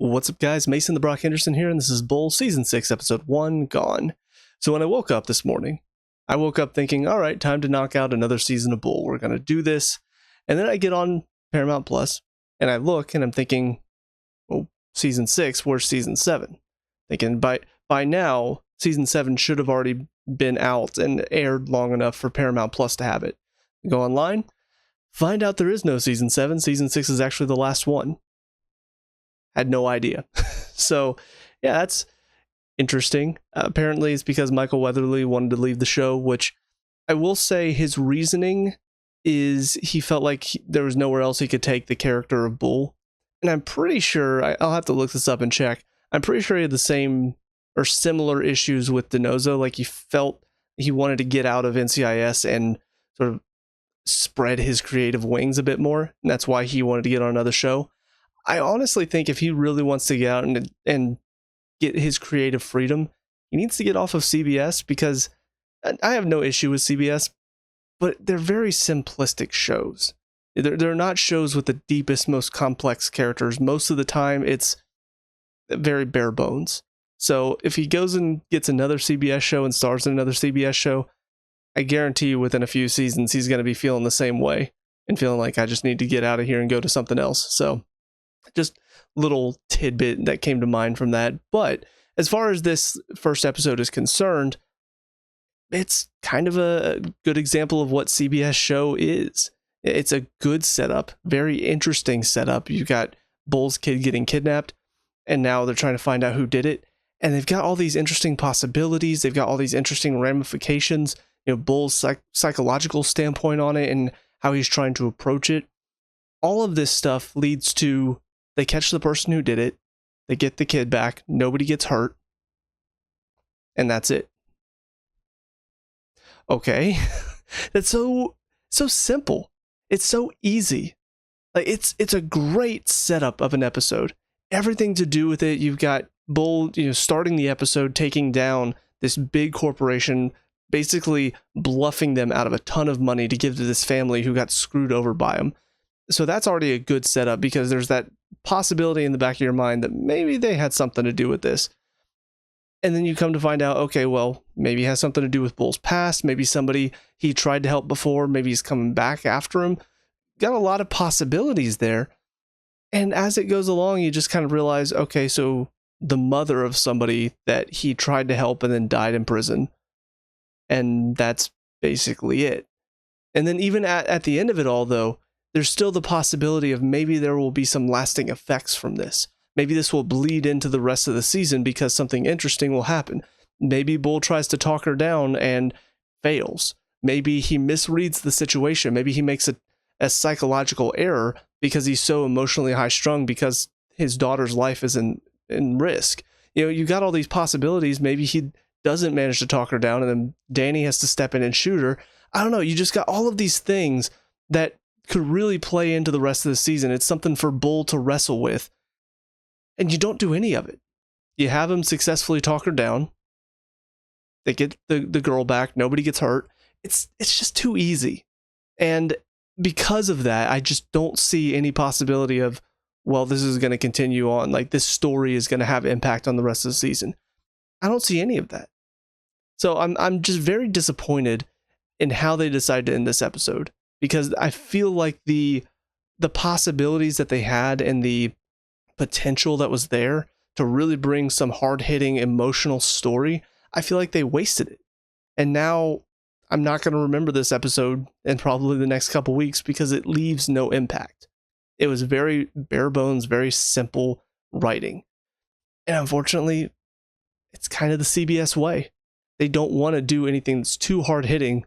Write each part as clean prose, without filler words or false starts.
What's up, guys? Mason the Brock Henderson here, and this is Bull Season 6, Episode 1, Gone. So when I woke up this morning, I woke up thinking, all right, time to knock out another season of Bull. We're going to do this. And then I get on Paramount Plus, and I look, and I'm thinking, well, Season 6, where's Season 7? Thinking by now, Season 7 should have already been out and aired long enough for Paramount Plus to have it. Go online, find out there is no Season 7. Season 6 is actually the last one. Had no idea. So, yeah, that's interesting. Apparently, it's because Michael Weatherly wanted to leave the show, which I will say his reasoning is he felt like there was nowhere else he could take the character of Bull. And I'm pretty sure, I'll have to look this up and check. I'm pretty sure he had the same or similar issues with DiNozzo. Like he felt he wanted to get out of NCIS and sort of spread his creative wings a bit more. And that's why he wanted to get on another show. I honestly think if he really wants to get out and get his creative freedom, he needs to get off of CBS, because I have no issue with CBS, but they're very simplistic shows. They're not shows with the deepest, most complex characters. Most of the time, it's very bare bones. So if he goes and gets another CBS show and stars in another CBS show, I guarantee you within a few seasons, he's going to be feeling the same way and feeling like, I just need to get out of here and go to something else. So just little tidbit that came to mind from that. But as far as this first episode is concerned, it's kind of a good example of what CBS show is. It's a good setup, very interesting setup. You've got Bull's kid getting kidnapped, and now they're trying to find out who did it. And they've got all these interesting possibilities. They've got all these interesting ramifications. You know, Bull's psychological standpoint on it and how he's trying to approach it. All of this stuff leads to they catch the person who did it, they get the kid back, nobody gets hurt, and that's it. Okay, that's so simple. It's so easy. Like it's a great setup of an episode. Everything to do with it. You've got Bull, starting the episode, taking down this big corporation, basically bluffing them out of a ton of money to give to this family who got screwed over by him. So that's already a good setup, because there's that possibility in the back of your mind that maybe they had something to do with this. And then you come to find out, okay, well, maybe it has something to do with Bull's past. Maybe somebody he tried to help before. Maybe he's coming back after him. Got a lot of possibilities there. And as it goes along, you just kind of realize, okay, so the mother of somebody that he tried to help and then died in prison. And that's basically it. And then even at the end of it all, though, there's still the possibility of maybe there will be some lasting effects from this. Maybe this will bleed into the rest of the season because something interesting will happen. Maybe Bull tries to talk her down and fails. Maybe he misreads the situation. Maybe he makes a psychological error because he's so emotionally high-strung because his daughter's life is in risk. You got all these possibilities. Maybe he doesn't manage to talk her down, and then Danny has to step in and shoot her. I don't know. You just got all of these things that could really play into the rest of the season. It's something for Bull to wrestle with. And you don't do any of it. You have him successfully talk her down. They get the girl back. Nobody gets hurt. It's just too easy. And because of that, I just don't see any possibility of, well, this is going to continue on. Like, this story is going to have impact on the rest of the season. I don't see any of that. So I'm just very disappointed in how they decided to end this episode, because I feel like the possibilities that they had and the potential that was there to really bring some hard-hitting emotional story, I feel like they wasted it. And now I'm not going to remember this episode in probably the next couple weeks because it leaves no impact. It was very bare bones, very simple writing. And unfortunately, it's kind of the CBS way. They don't want to do anything that's too hard-hitting,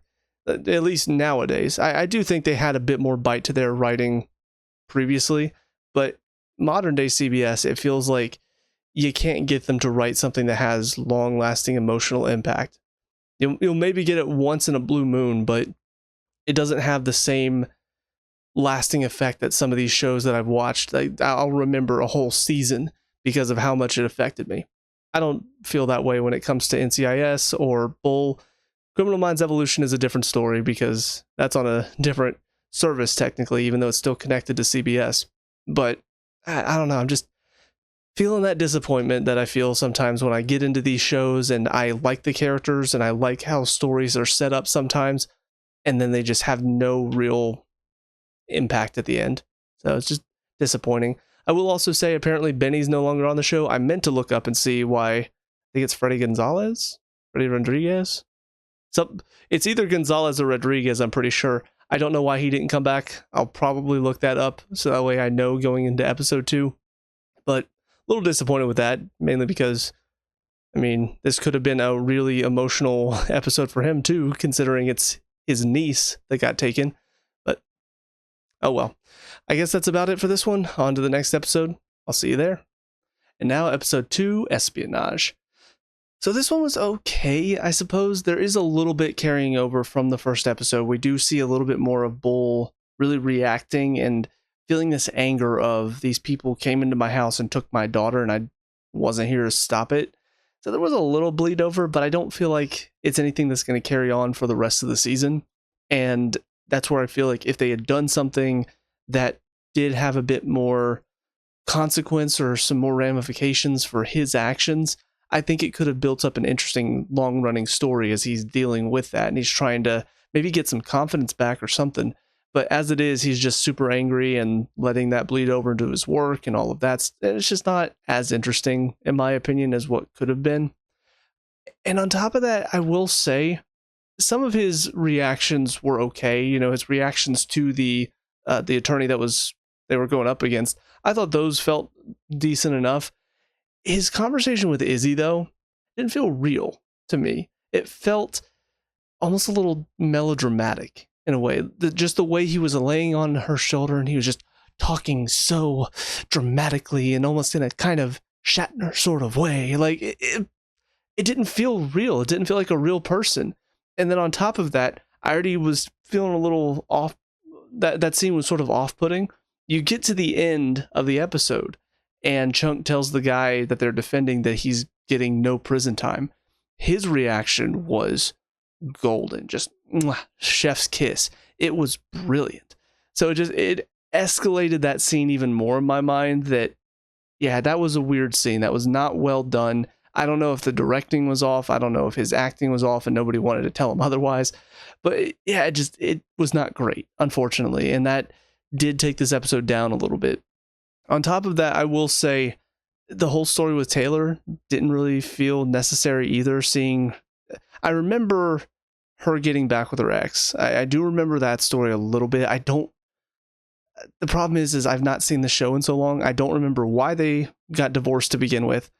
at least nowadays. I do think they had a bit more bite to their writing previously, but modern day CBS, it feels like you can't get them to write something that has long-lasting emotional impact. You'll maybe get it once in a blue moon, but it doesn't have the same lasting effect that some of these shows that I've watched. I'll remember a whole season because of how much it affected me. I don't feel that way when it comes to NCIS or Bull. Criminal Minds Evolution is a different story because that's on a different service technically, even though it's still connected to CBS. But I don't know. feeling that disappointment that I feel sometimes when I get into these shows and I like the characters and I like how stories are set up sometimes, and then they just have no real impact at the end. So it's just disappointing. I will also say apparently Benny's no longer on the show. I meant to look up and see why. I think it's Freddie Rodriguez. So it's either Gonzalez or Rodriguez, I'm pretty sure. I don't know why he didn't come back. I'll probably look that up so that way I know going into episode 2. But a little disappointed with that, mainly because, I mean, this could have been a really emotional episode for him too, considering it's his niece that got taken. But, oh well. I guess that's about it for this one. On to the next episode. I'll see you there. And now episode 2, Espionage. So this one was okay, I suppose. There is a little bit carrying over from the first episode. We do see a little bit more of Bull really reacting and feeling this anger of these people came into my house and took my daughter and I wasn't here to stop it. So there was a little bleed over, but I don't feel like it's anything that's going to carry on for the rest of the season. And that's where I feel like if they had done something that did have a bit more consequence or some more ramifications for his actions, I think it could have built up an interesting long-running story as he's dealing with that and he's trying to maybe get some confidence back or something. But as it is, he's just super angry and letting that bleed over into his work and all of that. It's just not as interesting, in my opinion, as what could have been. And on top of that, I will say some of his reactions were okay. You know, his reactions to the attorney they were going up against, I thought those felt decent enough. His conversation with Izzy, though, didn't feel real to me. It felt almost a little melodramatic in a way. Just the way he was laying on her shoulder and he was just talking so dramatically and almost in a kind of Shatner sort of way. Like, it didn't feel real. It didn't feel like a real person. And then on top of that, I already was feeling a little off. That scene was sort of off-putting. You get to the end of the episode, and Chunk tells the guy that they're defending that he's getting no prison time. His reaction was golden, just chef's kiss. It was brilliant. So it escalated that scene even more in my mind that, yeah, that was a weird scene. That was not well done. I don't know if the directing was off. I don't know if his acting was off and nobody wanted to tell him otherwise. But yeah, it was not great, unfortunately. And that did take this episode down a little bit. On top of that, I will say the whole story with Taylor didn't really feel necessary either. I remember her getting back with her ex. I do remember that story a little bit. The problem is I've not seen the show in so long. I don't remember why they got divorced to begin with.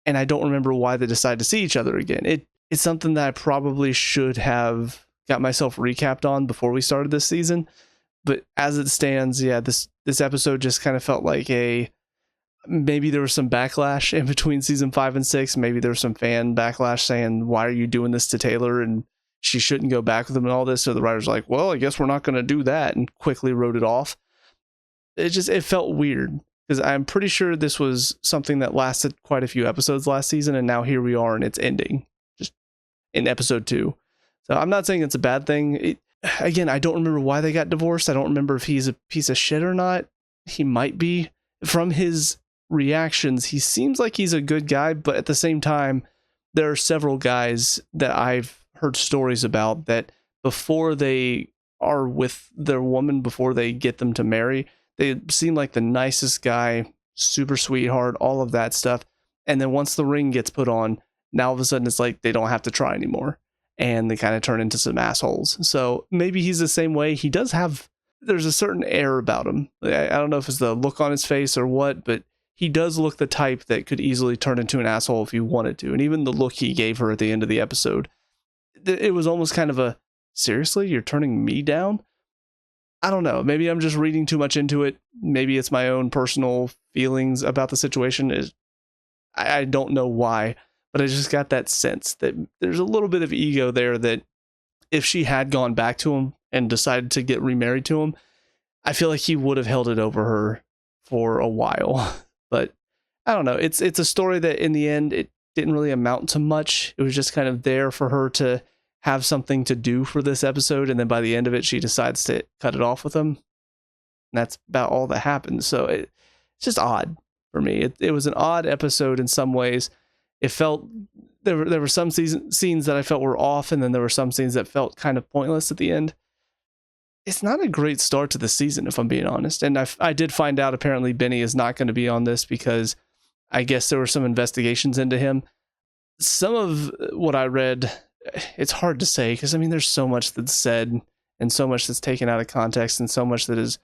And I don't remember why they decided to see each other again. It's something that I probably should have got myself recapped on before we started this season. But as it stands, yeah, this episode just kind of felt like maybe there was some backlash in between season 5 and 6. Maybe there was some fan backlash saying, why are you doing this to Taylor? And she shouldn't go back with him and all this. So the writer's like, well, I guess we're not going to do that, and quickly wrote it off. It felt weird because I'm pretty sure this was something that lasted quite a few episodes last season. And now here we are and it's ending just in episode 2. So I'm not saying it's a bad thing. Again, I don't remember why they got divorced. I don't remember if he's a piece of shit or not. He might be. From his reactions, he seems like he's a good guy, but at the same time, there are several guys that I've heard stories about that before they are with their woman, before they get them to marry, they seem like the nicest guy, super sweetheart, all of that stuff. And then once the ring gets put on, now all of a sudden it's like they don't have to try anymore. And they kind of turn into some assholes. So maybe he's the same way. There's a certain air about him. I don't know if it's the look on his face or what, but he does look the type that could easily turn into an asshole if he wanted to. And even the look he gave her at the end of the episode, it was almost kind of a, seriously, you're turning me down? I don't know. Maybe I'm just reading too much into it. Maybe it's my own personal feelings about the situation. I don't know why. But I just got that sense that there's a little bit of ego there that if she had gone back to him and decided to get remarried to him, I feel like he would have held it over her for a while. But I don't know. It's a story that in the end, it didn't really amount to much. It was just kind of there for her to have something to do for this episode. And then by the end of it, she decides to cut it off with him. And that's about all that happens. So it's just odd. for me. It was an odd episode in some ways. It felt there were some scenes that I felt were off, and then there were some scenes that felt kind of pointless at the end. It's not a great start to the season, if I'm being honest. And I did find out apparently Benny is not going to be on this because I guess there were some investigations into him. Some of what I read, it's hard to say because I mean there's so much that's said and so much that's taken out of context and so much that is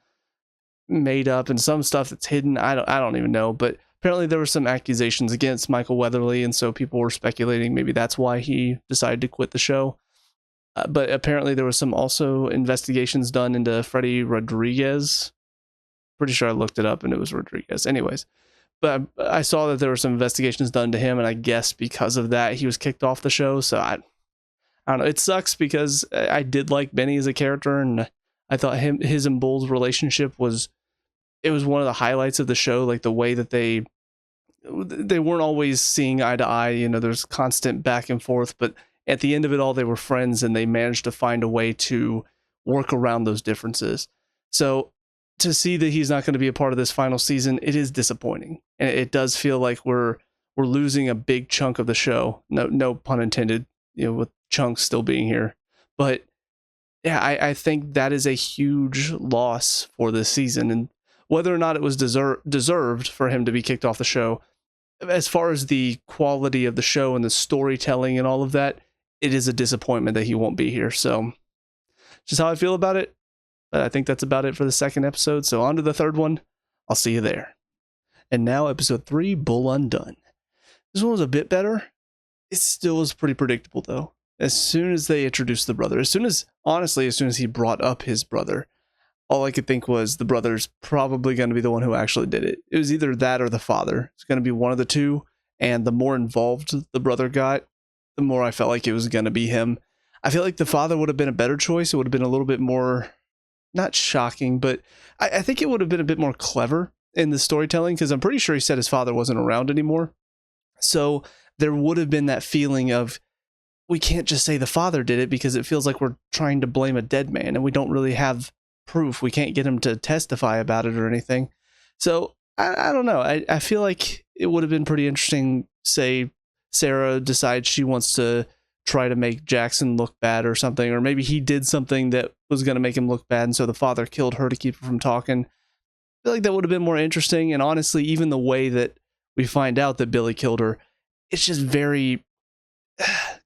made up and some stuff that's hidden. I don't even know, but apparently there were some accusations against Michael Weatherly, and so people were speculating maybe that's why he decided to quit the show. But apparently there was some also investigations done into Freddie Rodriguez. Pretty sure I looked it up and it was Rodriguez. Anyways, but I saw that there were some investigations done to him, and I guess because of that he was kicked off the show. So I don't know. It sucks because I did like Benny as a character, and I thought his and Bull's relationship was one of the highlights of the show. Like the way that they weren't always seeing eye to eye. You know, there's constant back and forth, but at the end of it all, they were friends and they managed to find a way to work around those differences. So to see that he's not going to be a part of this final season, it is disappointing. And it does feel like we're losing a big chunk of the show. No pun intended, you know, with chunks still being here. But yeah, I think that is a huge loss for this season. And whether or not it was deserved for him to be kicked off the show, as far as the quality of the show and the storytelling and all of that, it is a disappointment that he won't be here. So just how I feel about it. But I think that's about it for the second episode. So on to the third one. I'll see you there. And now episode 3, Bull Undone. This one was a bit better. It still was pretty predictable though. As soon as they introduced the brother, as soon as he brought up his brother, all I could think was the brother's probably going to be the one who actually did it. It was either that or the father. It's going to be one of the two. And the more involved the brother got, the more I felt like it was going to be him. I feel like the father would have been a better choice. It would have been a little bit more, not shocking, but I think it would have been a bit more clever in the storytelling, because I'm pretty sure he said his father wasn't around anymore. So there would have been that feeling of, we can't just say the father did it because it feels like we're trying to blame a dead man and we don't really have proof. We can't get him to testify about it or anything. So I don't know. I feel like it would have been pretty interesting, say Sarah decides she wants to try to make Jackson look bad or something, or maybe he did something that was going to make him look bad, and so the father killed her to keep her from talking. I feel like that would have been more interesting. And honestly, even the way that we find out that Billy killed her, it's just very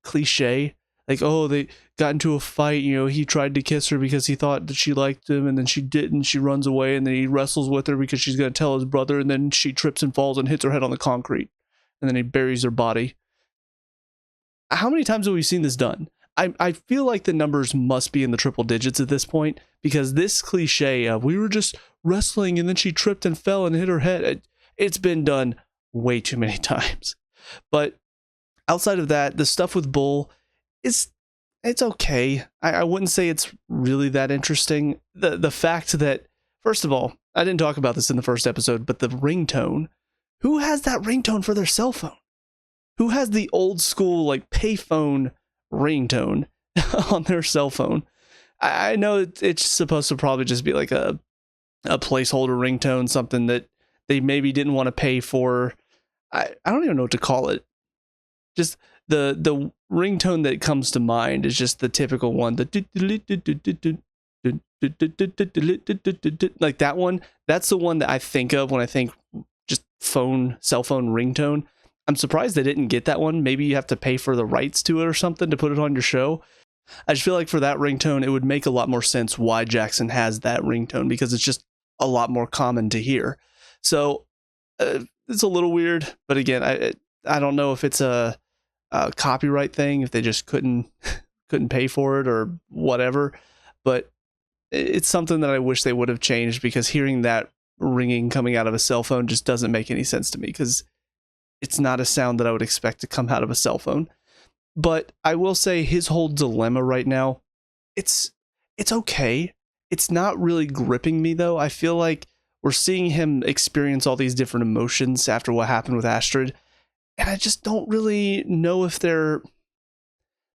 cliche. Like, oh, they got into a fight, you know, he tried to kiss her because he thought that she liked him, and then she didn't. She runs away, and then he wrestles with her because she's going to tell his brother, and then she trips and falls and hits her head on the concrete, and then he buries her body. How many times have we seen this done? I feel like the numbers must be in the triple digits at this point, because this cliche of we were just wrestling and then she tripped and fell and hit her head, it's been done way too many times. But outside of that, the stuff with Bull, it's okay. I wouldn't say it's really that interesting. The fact that, first of all, I didn't talk about this in the first episode, but the ringtone, who has that ringtone for their cell phone? Who has the old school like payphone ringtone on their cell phone? I know it's supposed to probably just be like a placeholder ringtone, something that they maybe didn't want to pay for. I don't even know what to call it. Just the ringtone that comes to mind is just the typical one, like that one. That's the one that I think of when I think just cell phone ringtone. I'm surprised they didn't get that one. Maybe you have to pay for the rights to it or something to put it on your show. I just feel like for that ringtone, it would make a lot more sense why Jackson has that ringtone, because it's just a lot more common to hear. So it's a little weird, but again, I don't know if it's a copyright thing, if they just couldn't pay for it or whatever, but it's something that I wish they would have changed, because hearing that ringing coming out of a cell phone just doesn't make any sense to me, because it's not a sound that I would expect to come out of a cell phone. But I will say his whole dilemma right now, it's okay. It's not really gripping me though. I feel like we're seeing him experience all these different emotions after what happened with Astrid, and I just don't really know if they're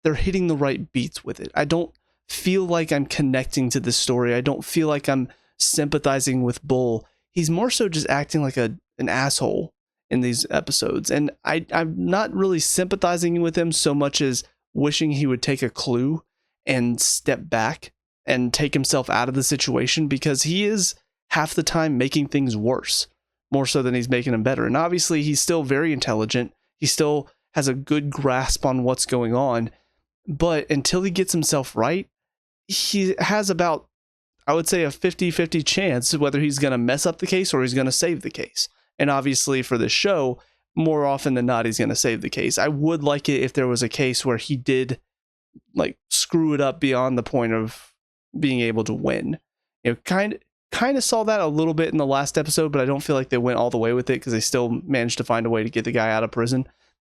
hitting the right beats with it. I don't feel like I'm connecting to this story. I don't feel like I'm sympathizing with Bull. He's more so just acting like a an asshole in these episodes. And I'm not really sympathizing with him so much as wishing he would take a clue and step back and take himself out of the situation, because he is half the time making things worse, more so than he's making them better. And obviously he's still very intelligent. He still has a good grasp on what's going on, but until he gets himself right, he has about, I would say, a 50-50 chance whether he's going to mess up the case or he's going to save the case. And obviously for this show, more often than not, he's going to save the case. I would like it if there was a case where he did like screw it up beyond the point of being able to win. You know, kind of saw that a little bit in the last episode, but I don't feel like they went all the way with it because they still managed to find a way to get the guy out of prison.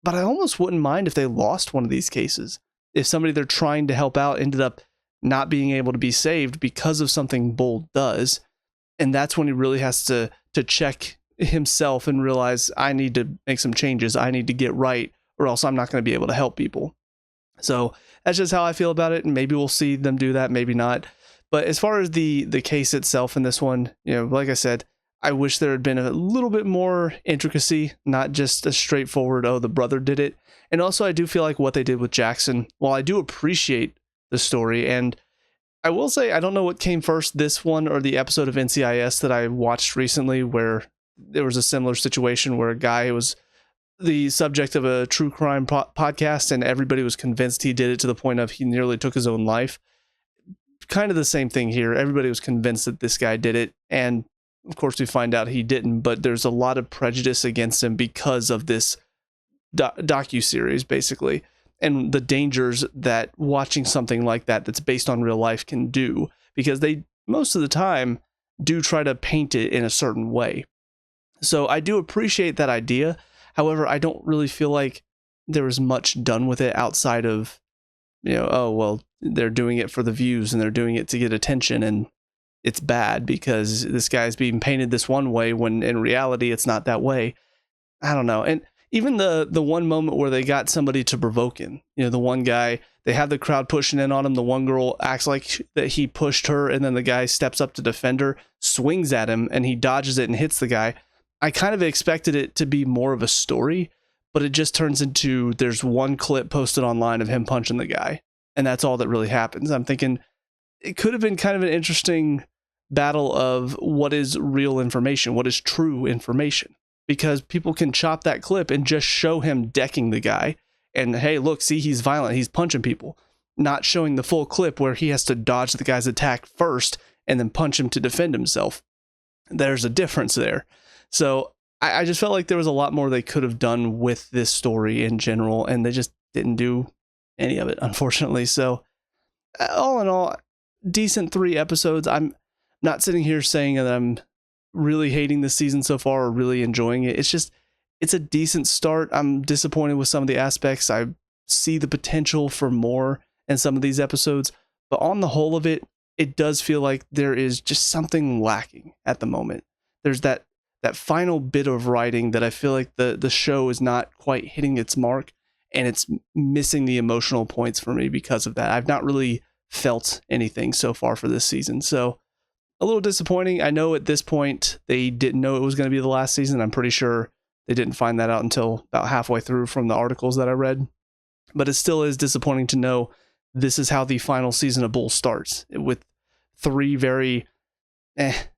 But I almost wouldn't mind if they lost one of these cases. If somebody they're trying to help out ended up not being able to be saved because of something Bull does, and that's when he really has to check himself and realize, I need to make some changes, I need to get right, or else I'm not going to be able to help people. So that's just how I feel about it, and maybe we'll see them do that, maybe not. But as far as the case itself in this one, you know, like I said, I wish there had been a little bit more intricacy, not just a straightforward, oh, the brother did it. And also I do feel like what they did with Jackson, while I do appreciate the story, and I will say, I don't know what came first, this one or the episode of NCIS that I watched recently where there was a similar situation where a guy was the subject of a true crime podcast and everybody was convinced he did it to the point of he nearly took his own life. Kind of the same thing here. Everybody was convinced that this guy did it, and of course we find out he didn't, but there's a lot of prejudice against him because of this docu-series, basically, and the dangers that watching something like that that's based on real life can do, because they most of the time do try to paint it in a certain way. So I do appreciate that idea. However, I don't really feel like there was much done with it outside of, you know, oh, well, they're doing it for the views and they're doing it to get attention, and it's bad because this guy's being painted this one way when in reality it's not that way. I don't know. And even the one moment where they got somebody to provoke him, you know, the one guy, they have the crowd pushing in on him, the one girl acts like that he pushed her, and then the guy steps up to defend her, swings at him, and he dodges it and hits the guy. I kind of expected it to be more of a story, but it just turns into there's one clip posted online of him punching the guy, and that's all that really happens. I'm thinking it could have been kind of an interesting battle of what is real information, what is true information, because people can chop that clip and just show him decking the guy and, hey, look, see, he's violent, he's punching people, not showing the full clip where he has to dodge the guy's attack first and then punch him to defend himself. There's a difference there. So I just felt like there was a lot more they could have done with this story in general, and they just didn't do any of it, unfortunately. So all in all, decent 3 episodes. I'm not sitting here saying that I'm really hating this season so far or really enjoying it. It's just, it's a decent start. I'm disappointed with some of the aspects. I see the potential for more in some of these episodes, but on the whole of it, it does feel like there is just something lacking at the moment. There's that final bit of writing that I feel like the show is not quite hitting its mark, and it's missing the emotional points for me because of that. I've not really felt anything so far for this season. So a little disappointing. I know at this point they didn't know it was going to be the last season. I'm pretty sure they didn't find that out until about halfway through from the articles that I read. But it still is disappointing to know this is how the final season of Bull starts, with 3 very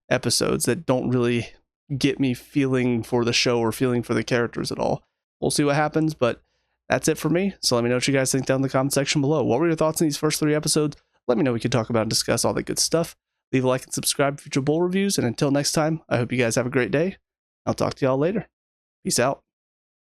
episodes that don't really get me feeling for the show or feeling for the characters at all. We'll see what happens, but that's it for me. So let me know what you guys think down in the comment section below. What were your thoughts on these first 3 episodes? Let me know. We can talk about and discuss all the good stuff. Leave a like and subscribe for future Bull reviews. And until next time, I hope you guys have a great day. I'll talk to y'all later. Peace out.